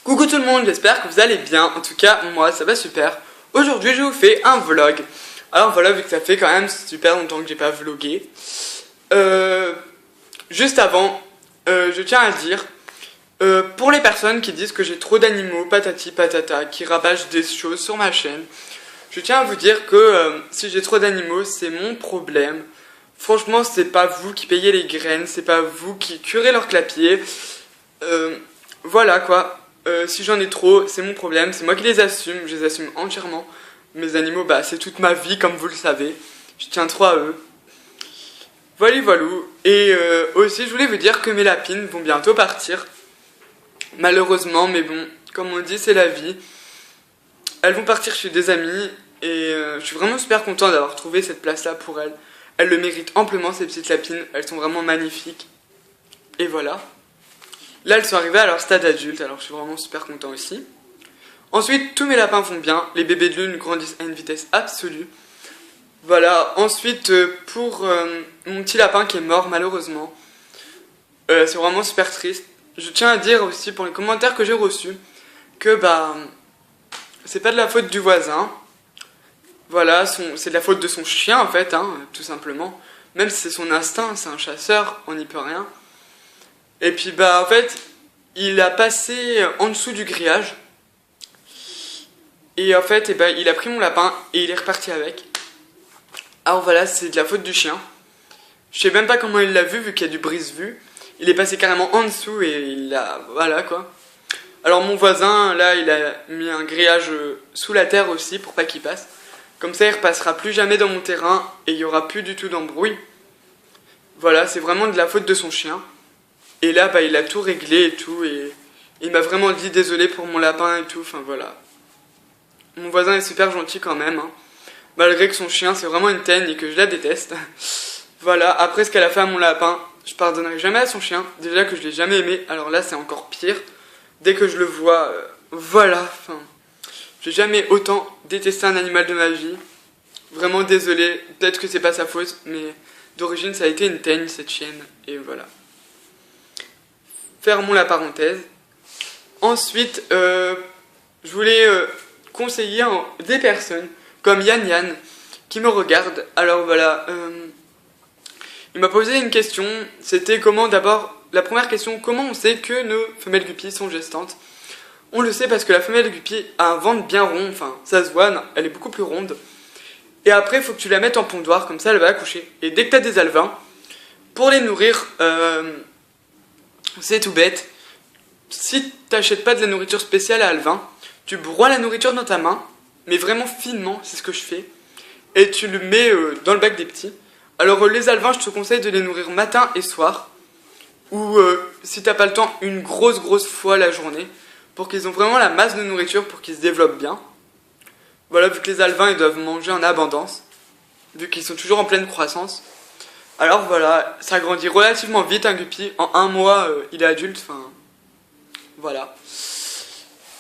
Coucou tout le monde, j'espère que vous allez bien. En tout cas, moi ça va super. Aujourd'hui, je vous fais un vlog. Alors voilà, vu que ça fait quand même super longtemps que j'ai pas vlogué. Juste avant, je tiens à dire, pour les personnes qui disent que j'ai trop d'animaux, patati patata, qui rabâchent des choses sur ma chaîne, je tiens à vous dire que si j'ai trop d'animaux, c'est mon problème. Franchement, c'est pas vous qui payez les graines, c'est pas vous qui curez leur clapier. Voilà quoi. Si j'en ai trop, c'est mon problème, c'est moi qui les assume, je les assume entièrement. Mes animaux, bah c'est toute ma vie comme vous le savez. Je tiens trop à eux. Voilà, voilou. Et aussi, je voulais vous dire que mes lapines vont bientôt partir. Malheureusement, mais bon, comme on dit, c'est la vie. Elles vont partir chez des amis et je suis vraiment super content d'avoir trouvé cette place-là pour elles. Elles le méritent amplement, ces petites lapines. Elles sont vraiment magnifiques. Et voilà. Là, elles sont arrivées à leur stade adulte, alors je suis vraiment super content aussi. Ensuite, tous mes lapins vont bien. Les bébés de lune grandissent à une vitesse absolue. Voilà. Ensuite, pour mon petit lapin qui est mort, malheureusement, c'est vraiment super triste. Je tiens à dire aussi, pour les commentaires que j'ai reçus, que bah, c'est pas de la faute du voisin. Voilà, c'est de la faute de son chien, en fait, hein, tout simplement. Même si c'est son instinct, c'est un chasseur, on n'y peut rien. Et puis bah en fait, il a passé en dessous du grillage. Et en fait, il a pris mon lapin et il est reparti avec. Alors voilà, c'est de la faute du chien. Je sais même pas comment il l'a vu qu'il y a du brise-vue. Il est passé carrément en dessous et il a... Voilà quoi. Alors mon voisin, là, il a mis un grillage sous la terre aussi pour pas qu'il passe. Comme ça, il repassera plus jamais dans mon terrain et il y aura plus du tout d'embrouille. Voilà, c'est vraiment de la faute de son chien. Et là, bah, il a tout réglé et tout, et il m'a vraiment dit désolé pour mon lapin et tout, enfin voilà. Mon voisin est super gentil quand même, hein. Malgré que son chien c'est vraiment une teigne et que je la déteste. Voilà, après ce qu'elle a fait à mon lapin, je pardonnerai jamais à son chien, déjà que je l'ai jamais aimé, alors là c'est encore pire. Dès que je le vois, voilà, enfin, j'ai jamais autant détesté un animal de ma vie. Vraiment désolé, peut-être que c'est pas sa faute, mais d'origine ça a été une teigne cette chienne, et voilà. Fermons la parenthèse. Ensuite, je voulais conseiller des personnes comme Yann Yann qui me regardent. Alors voilà, il m'a posé une question. C'était comment d'abord, la première question, comment on sait que nos femelles guppies sont gestantes? On le sait parce que la femelle guppy a un ventre bien rond, enfin ça se voit, elle est beaucoup plus ronde. Et après, il faut que tu la mettes en pondoir, comme ça elle va accoucher. Et dès que tu as des alevins, pour les nourrir, c'est tout bête. Si t'achètes pas de la nourriture spéciale à alevin, tu broies la nourriture dans ta main, mais vraiment finement, c'est ce que je fais, et tu le mets dans le bac des petits. Alors les alevins, je te conseille de les nourrir matin et soir, ou si t'as pas le temps, une grosse fois la journée, pour qu'ils ont vraiment la masse de nourriture pour qu'ils se développent bien. Voilà, vu que les alevins, ils doivent manger en abondance, vu qu'ils sont toujours en pleine croissance. Alors voilà, ça grandit relativement vite un guppy. En un mois, il est adulte, enfin... Voilà.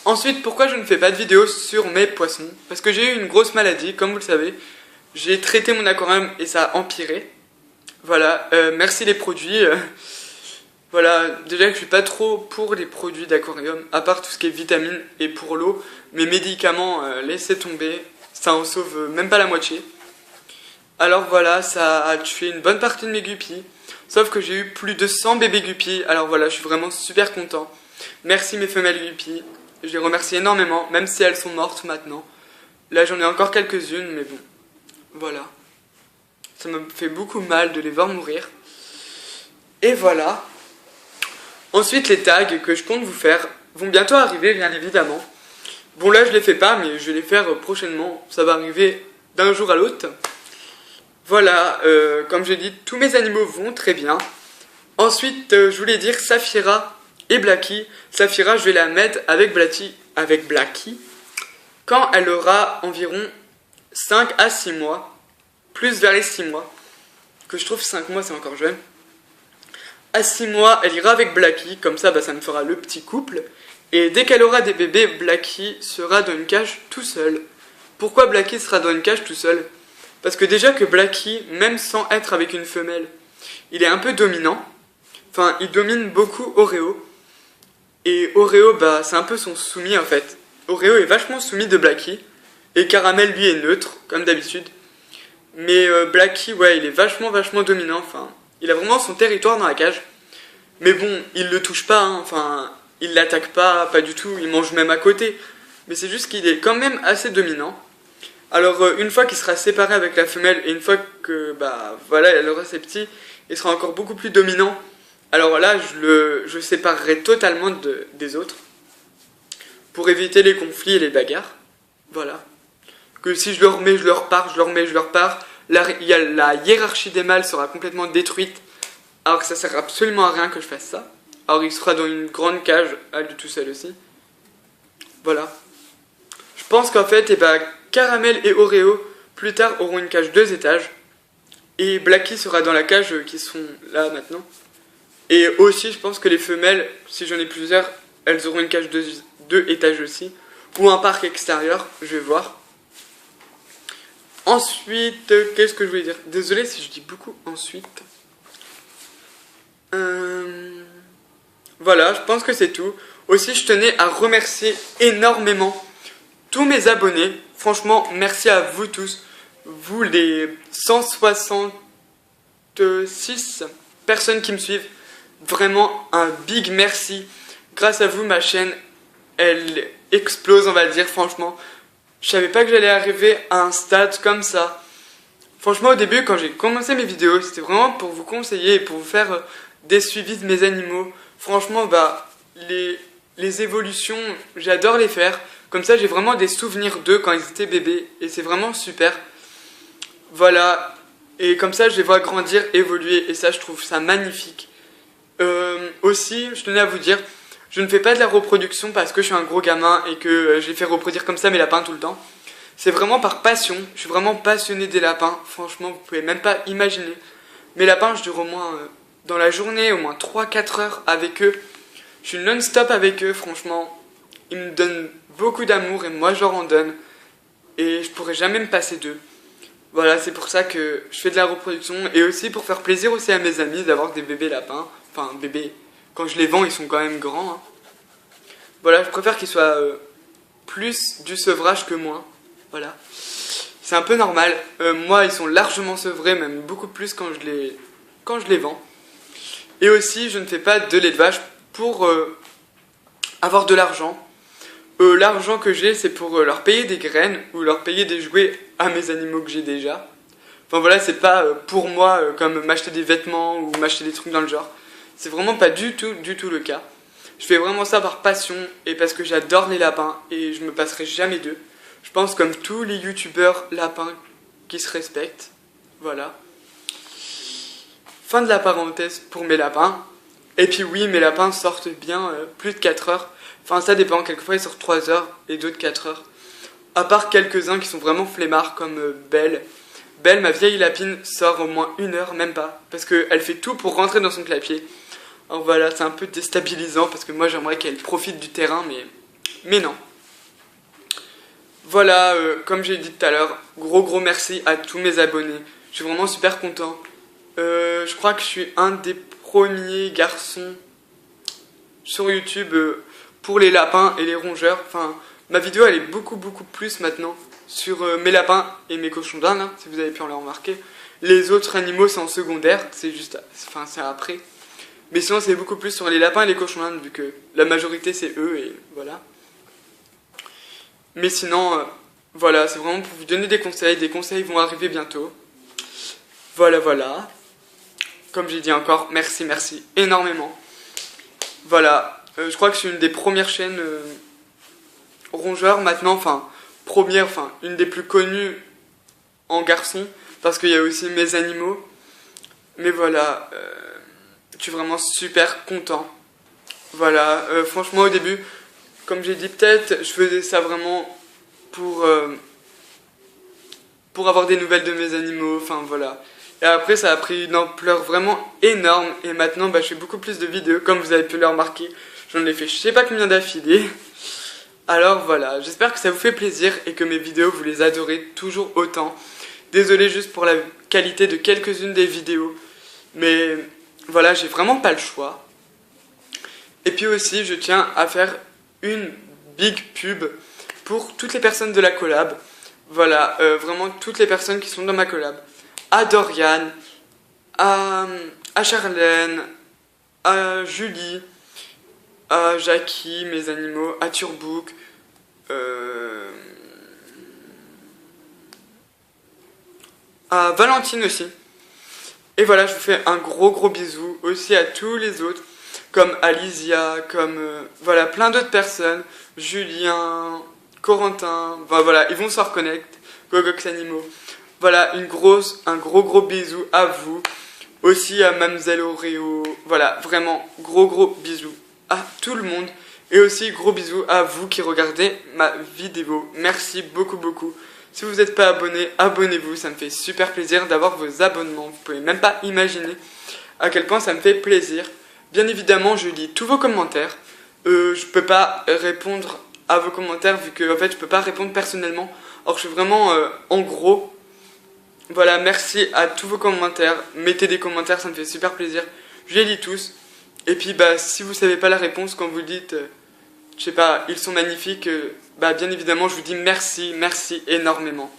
Ensuite, pourquoi je ne fais pas de vidéo sur mes poissons? Parce que j'ai eu une grosse maladie, comme vous le savez. J'ai traité mon aquarium et ça a empiré. Voilà, merci les produits. Voilà, déjà que je suis pas trop pour les produits d'aquarium, à part tout ce qui est vitamines et pour l'eau. Mes médicaments, laissez tomber, ça en sauve même pas la moitié. Alors voilà, ça a tué une bonne partie de mes guppies. Sauf que j'ai eu plus de 100 bébés guppies. Alors voilà, je suis vraiment super content. Merci mes femelles guppies. Je les remercie énormément, même si elles sont mortes maintenant. Là j'en ai encore quelques-unes, mais bon. Voilà. Ça me fait beaucoup mal de les voir mourir. Et voilà. Ensuite les tags que je compte vous faire vont bientôt arriver, bien évidemment. Bon là je les fais pas, mais je vais les faire prochainement. Ça va arriver d'un jour à l'autre. Voilà, comme je dis, tous mes animaux vont très bien. Ensuite, je voulais dire Saphira et Blacky. Saphira, je vais la mettre avec Blacky quand elle aura environ 5 à 6 mois. Plus vers les 6 mois. Que je trouve 5 mois, c'est encore jeune. À 6 mois, elle ira avec Blacky. Comme ça, bah, ça me fera le petit couple. Et dès qu'elle aura des bébés, Blacky sera dans une cage tout seul. Pourquoi Blacky sera dans une cage tout seul? Parce que déjà que Blacky, même sans être avec une femelle, il est un peu dominant. Enfin, il domine beaucoup Oreo. Et Oreo, bah c'est un peu son soumis en fait. Oreo est vachement soumis de Blackie. Et Caramel lui est neutre, comme d'habitude. Mais Blackie, ouais, il est vachement dominant. Enfin, il a vraiment son territoire dans la cage. Mais bon, il le touche pas, hein. Enfin, il l'attaque pas du tout. Il mange même à côté. Mais c'est juste qu'il est quand même assez dominant. Alors, une fois qu'il sera séparé avec la femelle et une fois que, bah, voilà, elle aura ses petits, il sera encore beaucoup plus dominant. Alors là, je séparerai totalement des autres pour éviter les conflits et les bagarres. Voilà. Que si je leur mets, je leur pars, je leur mets, je leur pars. La hiérarchie des mâles sera complètement détruite. Alors que ça sert absolument à rien que je fasse ça. Alors il sera dans une grande cage, à lui tout seul aussi. Voilà. Je pense qu'en fait, eh ben, Caramel et Oreo, plus tard, auront une cage 2 étages. Et Blackie sera dans la cage qui sont là maintenant. Et aussi, je pense que les femelles, si j'en ai plusieurs, elles auront une cage 2 étages aussi. Ou un parc extérieur, je vais voir. Ensuite, qu'est-ce que je voulais dire? Désolé si je dis beaucoup ensuite. Voilà, je pense que c'est tout. Aussi, je tenais à remercier énormément tous mes abonnés. Franchement, merci à vous tous. Vous, les 166 personnes qui me suivent. Vraiment, un big merci. Grâce à vous, ma chaîne, elle explose, on va dire, franchement. Je savais pas que j'allais arriver à un stade comme ça. Franchement, au début, quand j'ai commencé mes vidéos, c'était vraiment pour vous conseiller et pour vous faire des suivis de mes animaux. Franchement, bah, les évolutions, j'adore les faire. Comme ça, j'ai vraiment des souvenirs d'eux quand ils étaient bébés. Et c'est vraiment super. Voilà. Et comme ça, je les vois grandir, évoluer. Et ça, je trouve ça magnifique. Aussi, je tenais à vous dire, je ne fais pas de la reproduction parce que je suis un gros gamin et que je les fais reproduire comme ça mes lapins tout le temps. C'est vraiment par passion. Je suis vraiment passionné des lapins. Franchement, vous pouvez même pas imaginer. Mes lapins, je dure au moins dans la journée, au moins 3-4 heures avec eux. Je suis non-stop avec eux, franchement. Ils me donnent beaucoup d'amour et moi je leur en donne. Et je pourrais jamais me passer d'eux. Voilà, c'est pour ça que je fais de la reproduction. Et aussi pour faire plaisir aussi à mes amis d'avoir des bébés lapins. Enfin, bébés. Quand je les vends, ils sont quand même grands. Hein. Voilà, je préfère qu'ils soient plus du sevrage que moi. Voilà. C'est un peu normal. Moi, ils sont largement sevrés, même beaucoup plus quand je les vends. Et aussi, je ne fais pas de l'élevage pour avoir de l'argent. L'argent que j'ai, c'est pour leur payer des graines ou leur payer des jouets à mes animaux que j'ai déjà. Enfin voilà, c'est pas pour moi comme m'acheter des vêtements ou m'acheter des trucs dans le genre. C'est vraiment pas du tout le cas. Je fais vraiment ça par passion et parce que j'adore les lapins et je me passerai jamais d'eux. Je pense comme tous les youtubeurs lapins qui se respectent. Voilà. Fin de la parenthèse pour mes lapins. Et puis oui, mes lapins sortent bien plus de 4 heures. Enfin ça dépend, quelquefois ils sortent 3 heures et d'autres 4 heures. À part quelques-uns qui sont vraiment flemmards comme Belle. Belle, ma vieille lapine, sort au moins 1 heure, même pas. Parce qu'elle fait tout pour rentrer dans son clapier. Alors voilà, c'est un peu déstabilisant parce que moi j'aimerais qu'elle profite du terrain, mais non. Voilà, comme j'ai dit tout à l'heure, gros merci à tous mes abonnés. Je suis vraiment super content. Je crois que je suis un des premiers garçons sur YouTube pour les lapins et les rongeurs. Enfin, ma vidéo elle est beaucoup plus maintenant sur mes lapins et mes cochons d'Inde, hein, si vous avez pu en le remarquer. Les autres animaux c'est en secondaire, c'est juste, enfin c'est après. Mais sinon c'est beaucoup plus sur les lapins et les cochons d'Inde vu que la majorité c'est eux et voilà. Mais sinon, voilà, c'est vraiment pour vous donner des conseils vont arriver bientôt. Voilà. Comme j'ai dit encore, merci énormément. Voilà, je crois que c'est une des premières chaînes rongeurs maintenant, enfin une des plus connues en garçon, parce qu'il y a aussi mes animaux. Mais voilà, je suis vraiment super content. Voilà, franchement au début, comme j'ai dit peut-être, je faisais ça vraiment pour avoir des nouvelles de mes animaux, enfin voilà. Et après ça a pris une ampleur vraiment énorme et maintenant je fais beaucoup plus de vidéos, comme vous avez pu le remarquer. J'en ai fait je sais pas combien d'affilée. Alors voilà, j'espère que ça vous fait plaisir et que mes vidéos vous les adorez toujours autant. Désolé juste pour la qualité de quelques-unes des vidéos, mais voilà, j'ai vraiment pas le choix. Et puis aussi, je tiens à faire une big pub pour toutes les personnes de la collab. Voilà, vraiment toutes les personnes qui sont dans ma collab. À Dorian, à Charlène, à Julie, à Jackie, mes animaux, à Turbook, à Valentine aussi. Et voilà, je vous fais un gros bisou aussi à tous les autres, comme Alicia, comme voilà, plein d'autres personnes, Julien, Corentin, voilà, ils vont se reconnaître, Gogox Animaux. Voilà, un gros bisou à vous, aussi à Mademoiselle Oreo, voilà, vraiment gros bisou à tout le monde. Et aussi gros bisous à vous qui regardez ma vidéo. Merci beaucoup. Si vous n'êtes pas abonné, abonnez-vous. Ça me fait super plaisir d'avoir vos abonnements. Vous pouvez même pas imaginer à quel point ça me fait plaisir. Bien évidemment, je lis tous vos commentaires. Je peux pas répondre à vos commentaires vu que en fait, je peux pas répondre personnellement. Or, je suis vraiment en gros. Voilà, merci à tous vos commentaires. Mettez des commentaires, ça me fait super plaisir. Je les lis tous. Et puis, si vous savez pas la réponse quand vous dites, je sais pas, ils sont magnifiques, bien évidemment, je vous dis merci énormément.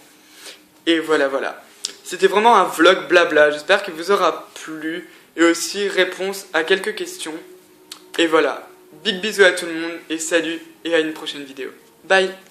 Et voilà. C'était vraiment un vlog blabla, j'espère qu'il vous aura plu. Et aussi réponse à quelques questions. Et voilà, big bisous à tout le monde, et salut, et à une prochaine vidéo. Bye!